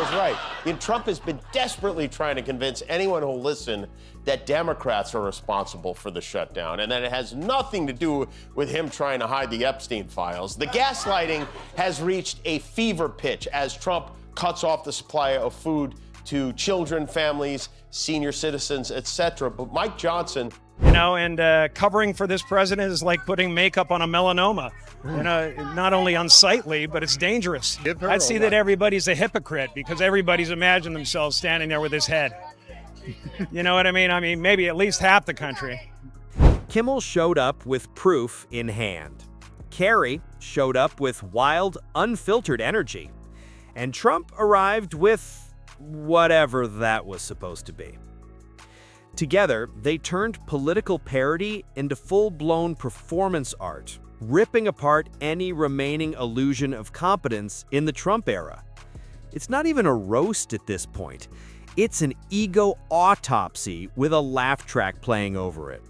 is right. And Trump has been desperately trying to convince anyone who'll listen that Democrats are responsible for the shutdown and that it has nothing to do with him trying to hide the Epstein files. The gaslighting has reached a fever pitch as Trump cuts off the supply of food to children, families, senior citizens, etc. But Mike Johnson... You know, and covering for this president is like putting makeup on a melanoma. You know, not only unsightly, but it's dangerous. I'd see that everybody's a hypocrite because everybody's imagined themselves standing there with his head. You know what I mean? I mean, maybe at least half the country. Kimmel showed up with proof in hand. Carrey showed up with wild, unfiltered energy. And Trump arrived with whatever that was supposed to be. Together, they turned political parody into full-blown performance art, ripping apart any remaining illusion of competence in the Trump era. It's not even a roast at this point. It's an ego autopsy with a laugh track playing over it.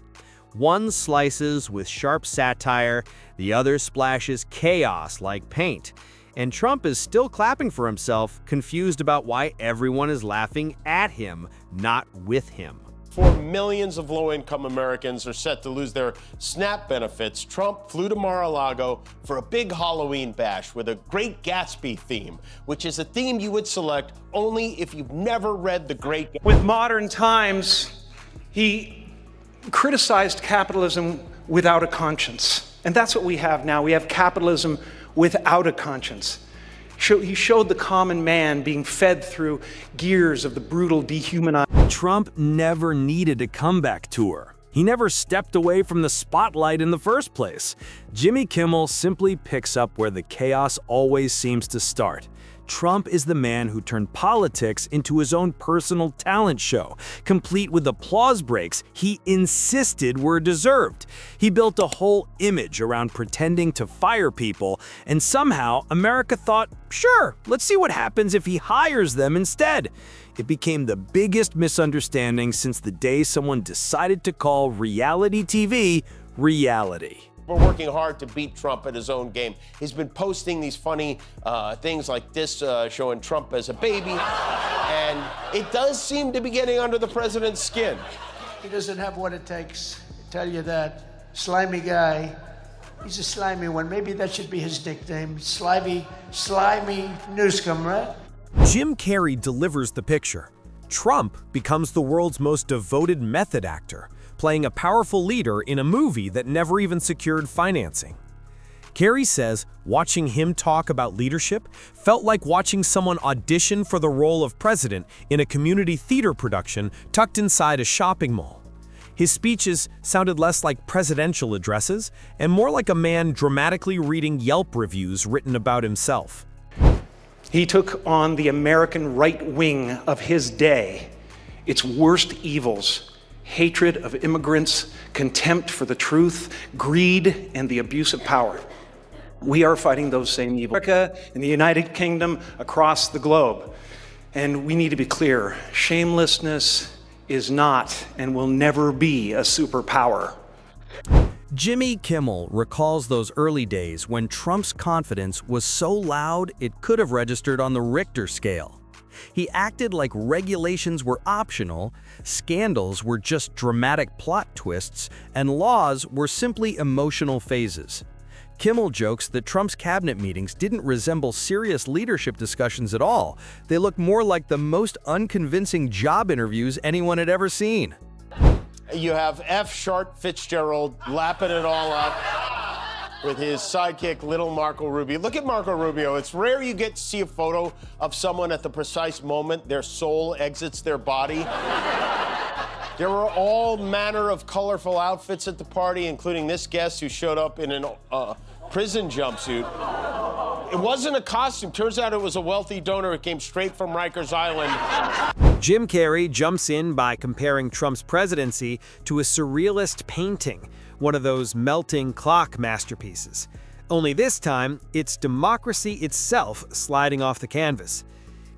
One slices with sharp satire, the other splashes chaos like paint. And Trump is still clapping for himself, confused about why everyone is laughing at him, not with him. 4 millions of low-income Americans are set to lose their SNAP benefits. Trump flew to Mar-a-Lago for a big Halloween bash with a Great Gatsby theme, which is a theme you would select only if you've never read The Great Gatsby. With modern times, he criticized capitalism without a conscience. And that's what we have now. We have capitalism without a conscience. He showed the common man being fed through gears of the brutal dehumanizing. Trump never needed a comeback tour. He never stepped away from the spotlight in the first place. Jimmy Kimmel simply picks up where the chaos always seems to start. Trump is the man who turned politics into his own personal talent show, complete with applause breaks he insisted were deserved. He built a whole image around pretending to fire people, and somehow America thought, sure, let's see what happens if he hires them instead. It became the biggest misunderstanding since the day someone decided to call reality TV reality. We're working hard to beat Trump at his own game. He's been posting these funny things like this, showing Trump as a baby, and it does seem to be getting under the president's skin. He doesn't have what it takes, I tell you that. Slimy guy. He's a slimy one. Maybe that should be his nickname. Slimy Newscomb, right? Jim Carrey delivers the picture. Trump becomes the world's most devoted method actor, playing a powerful leader in a movie that never even secured financing. Carrey says watching him talk about leadership felt like watching someone audition for the role of president in a community theater production tucked inside a shopping mall. His speeches sounded less like presidential addresses and more like a man dramatically reading Yelp reviews written about himself. He took on the American right wing of his day, its worst evils: hatred of immigrants, contempt for the truth, greed, and the abuse of power. We are fighting those same evils. America, in the United Kingdom, across the globe. And we need to be clear, shamelessness is not and will never be a superpower. Jimmy Kimmel recalls those early days when Trump's confidence was so loud it could have registered on the Richter scale. He acted like regulations were optional, scandals were just dramatic plot twists, and laws were simply emotional phases. Kimmel jokes that Trump's cabinet meetings didn't resemble serious leadership discussions at all. They looked more like the most unconvincing job interviews anyone had ever seen. You have F. Sharp Fitzgerald lapping it all up with his sidekick, little Marco Rubio. Look at Marco Rubio. It's rare you get to see a photo of someone at the precise moment their soul exits their body. There were all manner of colorful outfits at the party, including this guest who showed up in a prison jumpsuit. It wasn't a costume. Turns out it was a wealthy donor. It came straight from Rikers Island. Jim Carrey jumps in by comparing Trump's presidency to a surrealist painting, one of those melting clock masterpieces. Only this time, it's democracy itself sliding off the canvas.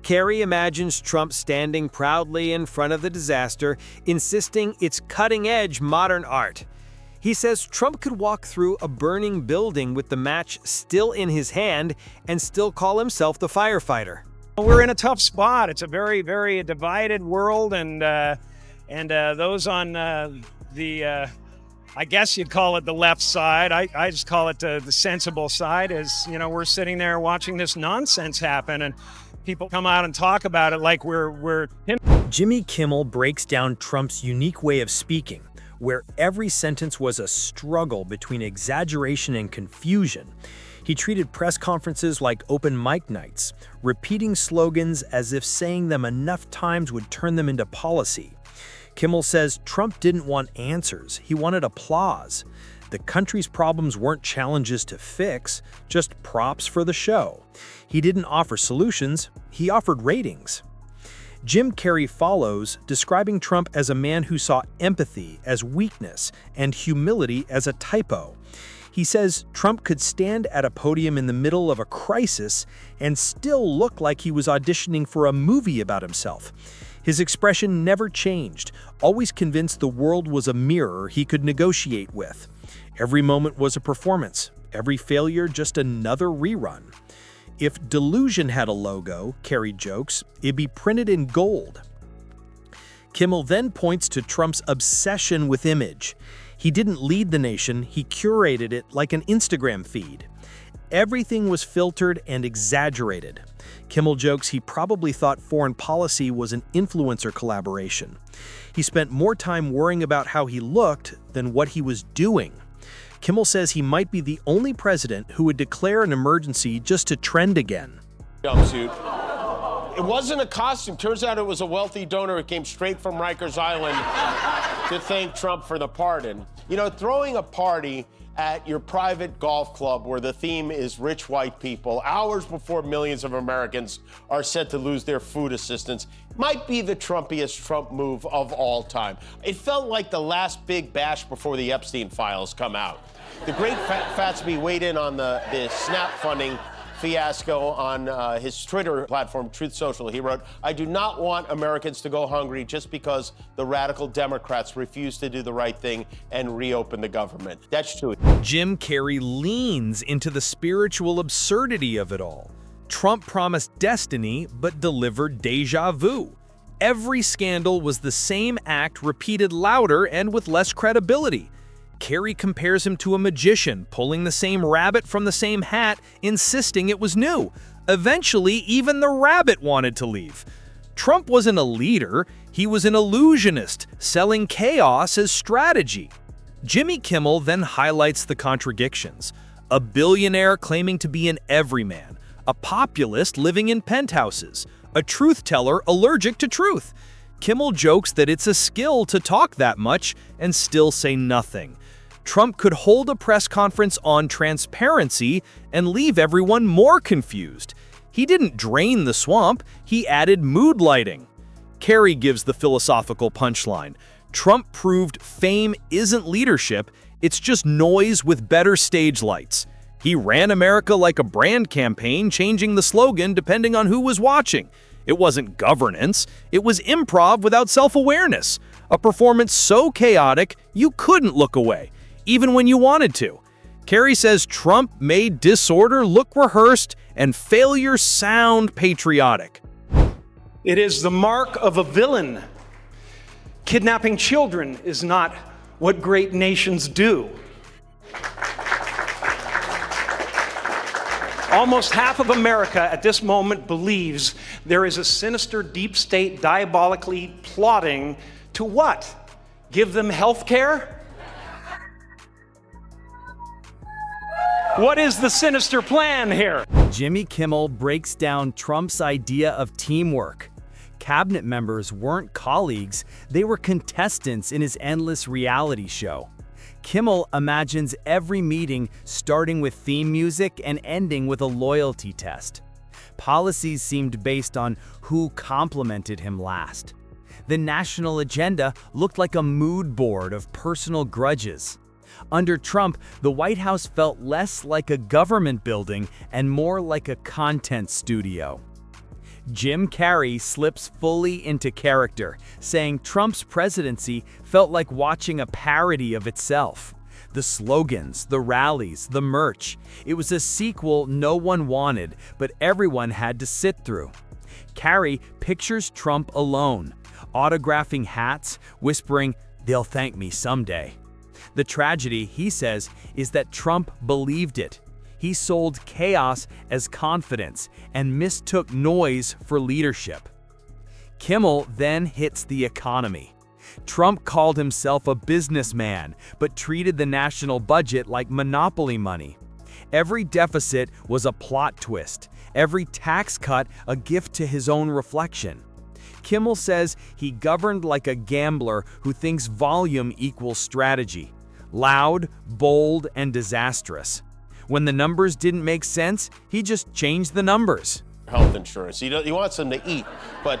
Carrey imagines Trump standing proudly in front of the disaster, insisting it's cutting-edge modern art. He says Trump could walk through a burning building with the match still in his hand and still call himself the firefighter. We're in a tough spot. It's a very, very divided world, and those on I guess you'd call it the left side. I just call it the sensible side. Is, you know, we're sitting there watching this nonsense happen, and people come out and talk about it like we're. Jimmy Kimmel breaks down Trump's unique way of speaking, where every sentence was a struggle between exaggeration and confusion. He treated press conferences like open mic nights, repeating slogans as if saying them enough times would turn them into policy. Kimmel says Trump didn't want answers, he wanted applause. The country's problems weren't challenges to fix, just props for the show. He didn't offer solutions, he offered ratings. Jim Carrey follows, describing Trump as a man who saw empathy as weakness and humility as a typo. He says Trump could stand at a podium in the middle of a crisis and still look like he was auditioning for a movie about himself. His expression never changed, always convinced the world was a mirror he could negotiate with. Every moment was a performance, every failure just another rerun. If delusion had a logo, Carrey jokes, it'd be printed in gold. Kimmel then points to Trump's obsession with image. He didn't lead the nation, he curated it like an Instagram feed. Everything was filtered and exaggerated. Kimmel jokes he probably thought foreign policy was an influencer collaboration. He spent more time worrying about how he looked than what he was doing. Kimmel says he might be the only president who would declare an emergency just to trend again. Jumpsuit. It wasn't a costume. Turns out it was a wealthy donor who came straight from Rikers Island to thank Trump for the pardon. You know, throwing a party at your private golf club where the theme is rich white people, hours before millions of Americans are set to lose their food assistance, might be the Trumpiest Trump move of all time. It felt like the last big bash before the Epstein files come out. The great Fatsby weighed in on the SNAP funding fiasco on his Twitter platform, Truth Social. He wrote, "I do not want Americans to go hungry just because the radical Democrats refuse to do the right thing and reopen the government." That's true. Jim Carrey leans into the spiritual absurdity of it all. Trump promised destiny but delivered deja vu. Every scandal was the same act repeated louder and with less credibility. Carrey compares him to a magician, pulling the same rabbit from the same hat, insisting it was new. Eventually, even the rabbit wanted to leave. Trump wasn't a leader, he was an illusionist, selling chaos as strategy. Jimmy Kimmel then highlights the contradictions. A billionaire claiming to be an everyman, a populist living in penthouses, a truth teller allergic to truth. Kimmel jokes that it's a skill to talk that much and still say nothing. Trump could hold a press conference on transparency and leave everyone more confused. He didn't drain the swamp, he added mood lighting. Carrey gives the philosophical punchline. Trump proved fame isn't leadership, it's just noise with better stage lights. He ran America like a brand campaign, changing the slogan depending on who was watching. It wasn't governance, it was improv without self-awareness. A performance so chaotic, you couldn't look away, even when you wanted to. Carrey says Trump made disorder look rehearsed and failure sound patriotic. It is the mark of a villain. Kidnapping children is not what great nations do. Almost half of America at this moment believes there is a sinister deep state diabolically plotting to what? Give them health care? What is the sinister plan here? Jimmy Kimmel breaks down Trump's idea of teamwork. Cabinet members weren't colleagues, they were contestants in his endless reality show. Kimmel imagines every meeting starting with theme music and ending with a loyalty test. Policies seemed based on who complimented him last. The national agenda looked like a mood board of personal grudges. Under Trump, the White House felt less like a government building and more like a content studio. Jim Carrey slips fully into character, saying Trump's presidency felt like watching a parody of itself. The slogans, the rallies, the merch. It was a sequel no one wanted, but everyone had to sit through. Carrey pictures Trump alone, autographing hats, whispering, "They'll thank me someday." The tragedy, he says, is that Trump believed it. He sold chaos as confidence and mistook noise for leadership. Kimmel then hits the economy. Trump called himself a businessman, but treated the national budget like monopoly money. Every deficit was a plot twist, every tax cut a gift to his own reflection. Kimmel says he governed like a gambler who thinks volume equals strategy. Loud, bold, and disastrous. When the numbers didn't make sense, he just changed the numbers. Health insurance. He wants them to eat, but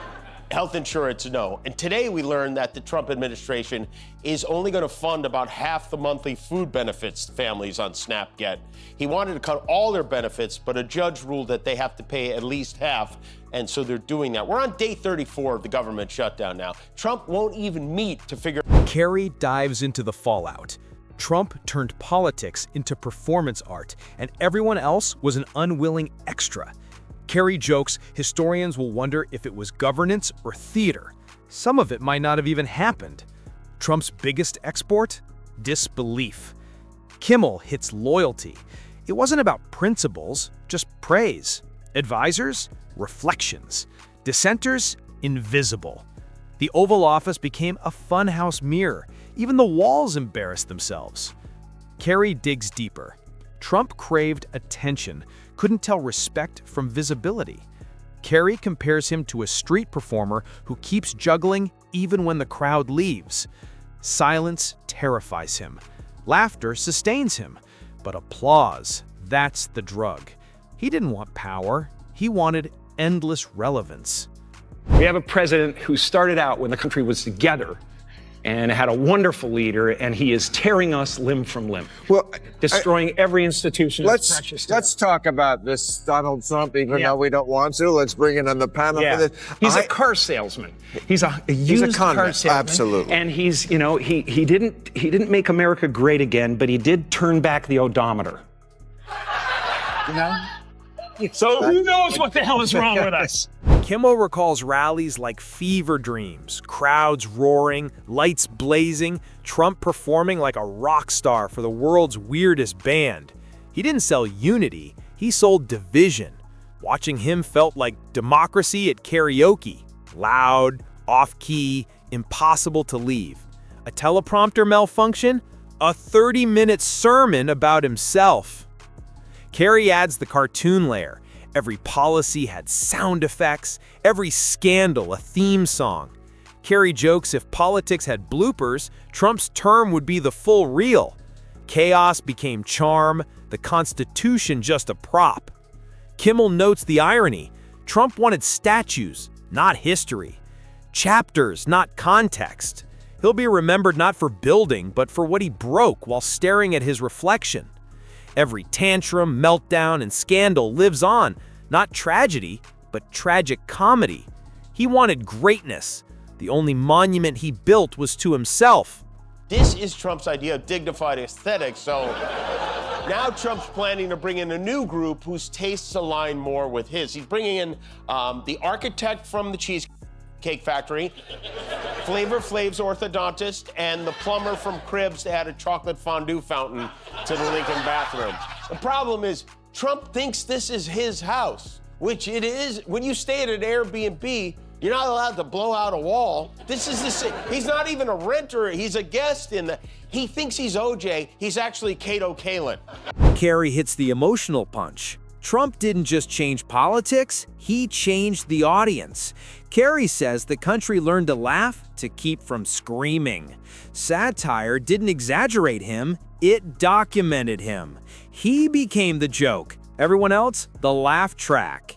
health insurance, no. And today we learned that the Trump administration is only going to fund about half the monthly food benefits families on SNAP get. He wanted to cut all their benefits, but a judge ruled that they have to pay at least half, and so they're doing that. We're on day 34 of the government shutdown now. Trump won't even meet to figure. Carrey dives into the fallout. Trump turned politics into performance art, and everyone else was an unwilling extra. Carrey jokes historians will wonder if it was governance or theater. Some of it might not have even happened. Trump's biggest export? Disbelief. Kimmel hits loyalty. It wasn't about principles, just praise. Advisors? Reflections. Dissenters? Invisible. The Oval Office became a funhouse mirror. Even the walls embarrassed themselves. Carrey digs deeper. Trump craved attention, couldn't tell respect from visibility. Carrey compares him to a street performer who keeps juggling even when the crowd leaves. Silence terrifies him. Laughter sustains him. But applause, that's the drug. He didn't want power. He wanted endless relevance. We have a president who started out when the country was together and had a wonderful leader, and he is tearing us limb from limb. Well, destroying every institution. Let's talk about this Donald Trump, even though we don't want to. Let's bring it on the panel for this. He's a car salesman. He's a used car salesman. Absolutely. And he's, he didn't make America great again, but he did turn back the odometer. So who knows what the hell is wrong with us? Kimmel recalls rallies like fever dreams, crowds roaring, lights blazing, Trump performing like a rock star for the world's weirdest band. He didn't sell unity, he sold division. Watching him felt like democracy at karaoke. Loud, off-key, impossible to leave. A teleprompter malfunction? A 30-minute sermon about himself. Carrey adds the cartoon layer. Every policy had sound effects, every scandal a theme song. Carrey jokes if politics had bloopers, Trump's term would be the full reel. Chaos became charm, the Constitution just a prop. Kimmel notes the irony. Trump wanted statues, not history. Chapters, not context. He'll be remembered not for building, but for what he broke while staring at his reflection. Every tantrum, meltdown, and scandal lives on, not tragedy, but tragic comedy. He wanted greatness. The only monument he built was to himself. This is Trump's idea of dignified aesthetics, so now Trump's planning to bring in a new group whose tastes align more with his. He's bringing in the architect from the Cheesecake Factory, Flavor Flav's orthodontist, and the plumber from Cribs to add a chocolate fondue fountain to the Lincoln bathroom. The problem is, Trump thinks this is his house, which it is. When you stay at an Airbnb, you're not allowed to blow out a wall. He's not even a renter, he's a guest in the. He thinks he's OJ, he's actually Kato Kalin. Carrey hits the emotional punch. Trump didn't just change politics, he changed the audience. Carrey says the country learned to laugh to keep from screaming. Satire didn't exaggerate him, it documented him. He became the joke, everyone else, the laugh track.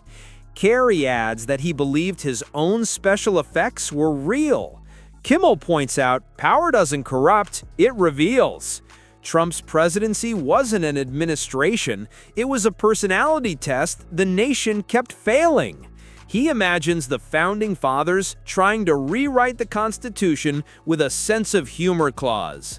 Carrey adds that he believed his own special effects were real. Kimmel points out, power doesn't corrupt, it reveals. Trump's presidency wasn't an administration, it was a personality test the nation kept failing. He imagines the founding fathers trying to rewrite the Constitution with a sense of humor clause.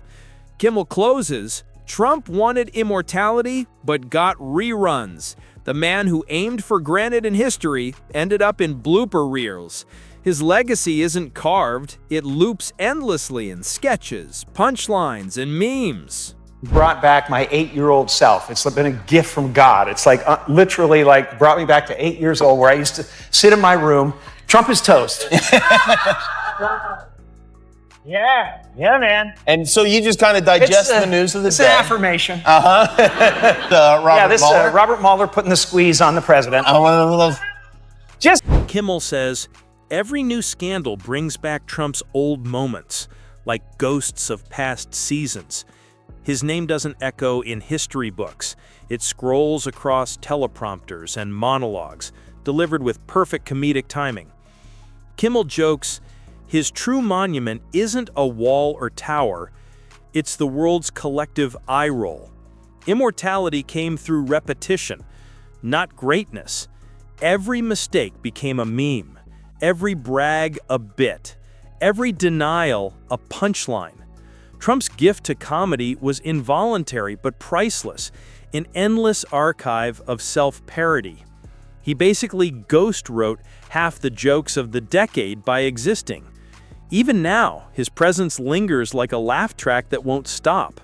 Kimmel closes, Trump wanted immortality but got reruns. The man who aimed for granted in history ended up in blooper reels. His legacy isn't carved, it loops endlessly in sketches, punchlines, and memes. Brought back my 8-year-old self. It's been a gift from God. It's like literally like brought me back to 8 years old where I used to sit in my room. Trump is toast. Yeah, man. And so you just kind of digest the news of the it's day. It's an affirmation. Robert Mueller? Robert Mueller putting the squeeze on the president. Kimmel says, every new scandal brings back Trump's old moments, like ghosts of past seasons. His name doesn't echo in history books. It scrolls across teleprompters and monologues, delivered with perfect comedic timing. Kimmel jokes, his true monument isn't a wall or tower, it's the world's collective eye roll. Immortality came through repetition, not greatness. Every mistake became a meme, every brag a bit, every denial a punchline. Trump's gift to comedy was involuntary but priceless, an endless archive of self-parody. He basically ghost-wrote half the jokes of the decade by existing. Even now, his presence lingers like a laugh track that won't stop.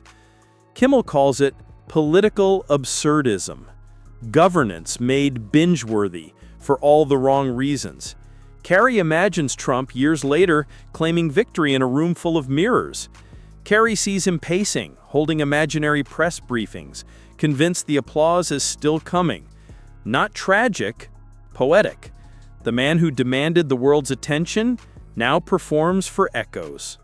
Kimmel calls it political absurdism, governance made binge-worthy for all the wrong reasons. Carrey imagines Trump years later claiming victory in a room full of mirrors. Carrey sees him pacing, holding imaginary press briefings, convinced the applause is still coming. Not tragic, poetic. The man who demanded the world's attention now performs for echoes.